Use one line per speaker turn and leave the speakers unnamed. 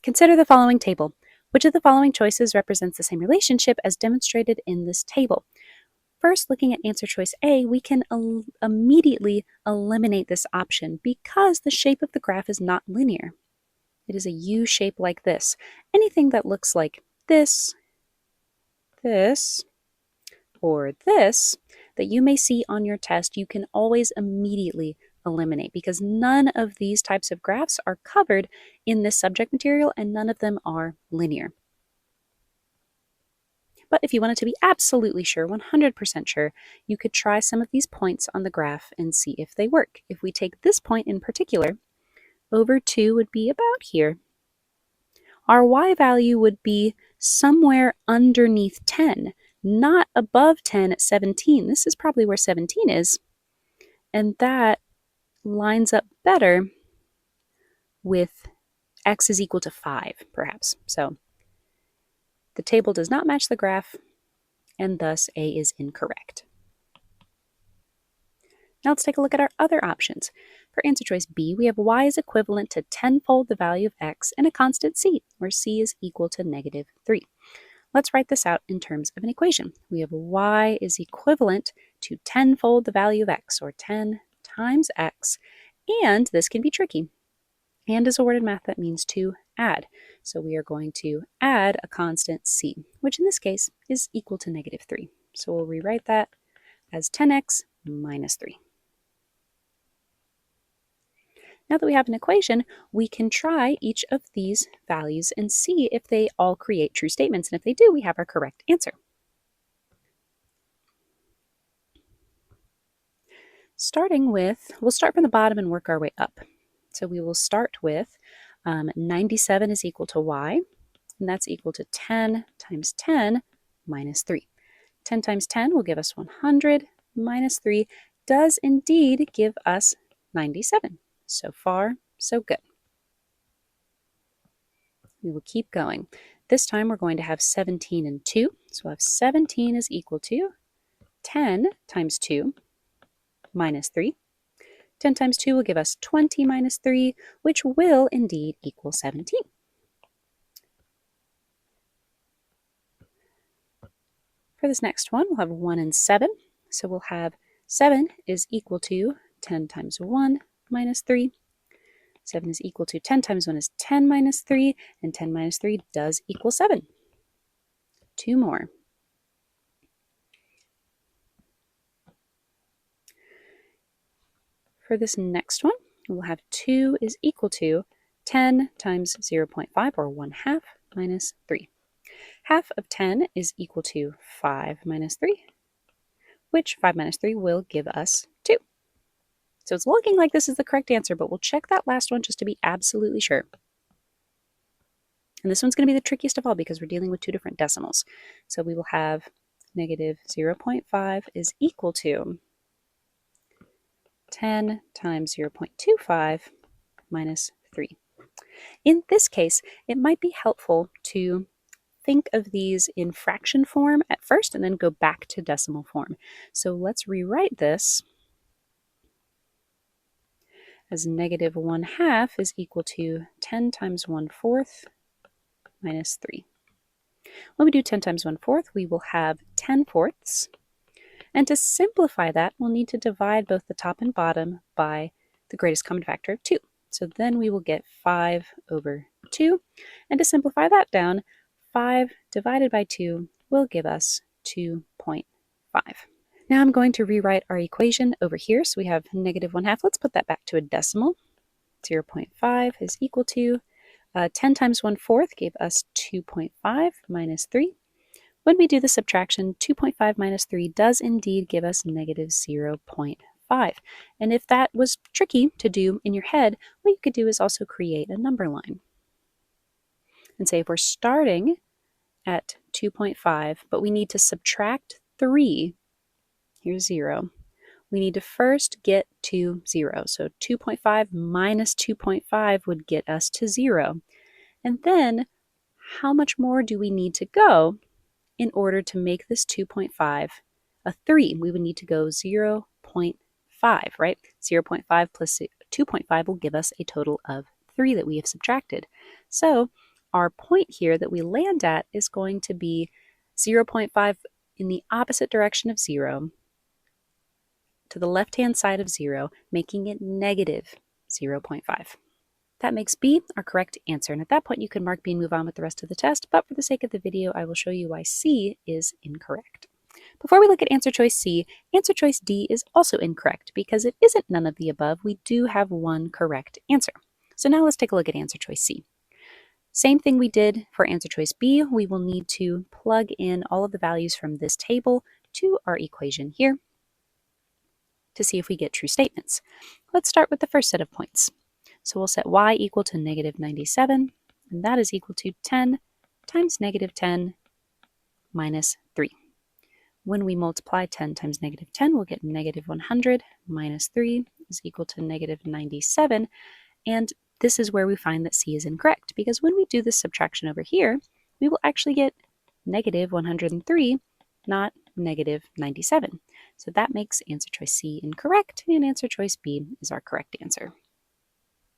Consider the following table. Which of the following choices represents the same relationship as demonstrated in this table? First, looking at answer choice A, we can immediately eliminate this option because the shape of the graph is not linear. It is a U shape like this. Anything that looks like this, this, or this that you may see on your test, you can always immediately eliminate because none of these types of graphs are covered in this subject material and none of them are linear. But if you wanted to be absolutely sure, 100% sure, you could try some of these points on the graph and see if they work. If we take this point in particular, over 2 would be about here. Our y value would be somewhere underneath 10, not above 10 at 17. This is probably where 17 is. And that lines up better with x is equal to 5, perhaps. So the table does not match the graph, and thus A is incorrect. Now let's take a look at our other options. For answer choice B, we have y is equivalent to 10-fold the value of x and a constant c, where c is equal to -3. Let's write this out in terms of an equation. We have y is equivalent to 10-fold the value of x, or 10 times x, and this can be tricky. And is a word in math that means to add. So we are going to add a constant c, which in this case is equal to -3. So we'll rewrite that as 10x minus 3. Now that we have an equation, we can try each of these values and see if they all create true statements. And if they do, we have our correct answer. We'll start from the bottom and work our way up. So we will start with 97 is equal to y, and that's equal to 10 times 10 minus 3. 10 times 10 will give us 100, minus 3 does indeed give us 97. So far, so good. We will keep going. This time we're going to have 17 and 2. So we'll have 17 is equal to 10 times 2 minus 3. 10 times 2 will give us 20 minus 3, which will indeed equal 17. For this next one, we'll have 1 and 7. So we'll have 7 is equal to 10 times 1 minus 3. 7 is equal to 10 times 1 is 10 minus 3, and 10 minus 3 does equal 7. 2 more. For this next one, we'll have 2 is equal to 10 times 0.5, or 1/2, minus 3. Half of 10 is equal to 5 minus 3, which 5 minus 3 will give us 2. So it's looking like this is the correct answer, but we'll check that last one just to be absolutely sure. And this one's going to be the trickiest of all because we're dealing with 2 different decimals. So we will have -0.5 is equal to 10 times 0.25 minus 3. In this case, it might be helpful to think of these in fraction form at first and then go back to decimal form. So let's rewrite this as -1/2 is equal to 10 times 1/4 minus 3. When we do 10 times 1/4, we will have 10/4. And to simplify that, we'll need to divide both the top and bottom by the greatest common factor of 2. So then we will get 5 over 2. And to simplify that down, 5 divided by 2 will give us 2.5. Now I'm going to rewrite our equation over here. So we have -1/2. Let's put that back to a decimal. 0.5 is equal to 10 times 1/4 gave us 2.5 minus 3. When we do the subtraction, 2.5 minus 3 does indeed give us -0.5. And if that was tricky to do in your head, what you could do is also create a number line. And say if we're starting at 2.5, but we need to subtract 3, here's 0. We need to first get to 0. So 2.5 minus 2.5 would get us to 0. And then how much more do we need to go in order to make this 2.5 a 3? We would need to go 0.5, right? 0.5 plus 2.5 will give us a total of 3 that we have subtracted. So our point here that we land at is going to be 0.5 in the opposite direction of 0, to the left-hand side of 0, making it negative 0.5. That makes B our correct answer, and at that point you can mark B and move on with the rest of the test, but for the sake of the video, I will show you why C is incorrect. Before we look at answer choice C, answer choice D is also incorrect because it isn't none of the above. We do have one correct answer. So now let's take a look at answer choice C. Same thing we did for answer choice B, we will need to plug in all of the values from this table to our equation here to see if we get true statements. Let's start with the first set of points. So we'll set y equal to negative 97, and that is equal to 10 times negative 10 minus 3. When we multiply 10 times negative 10, we'll get negative 100 minus 3 is equal to negative 97, and this is where we find that C is incorrect, because when we do this subtraction over here, we will actually get negative 103, not negative 97. So that makes answer choice C incorrect, and answer choice B is our correct answer.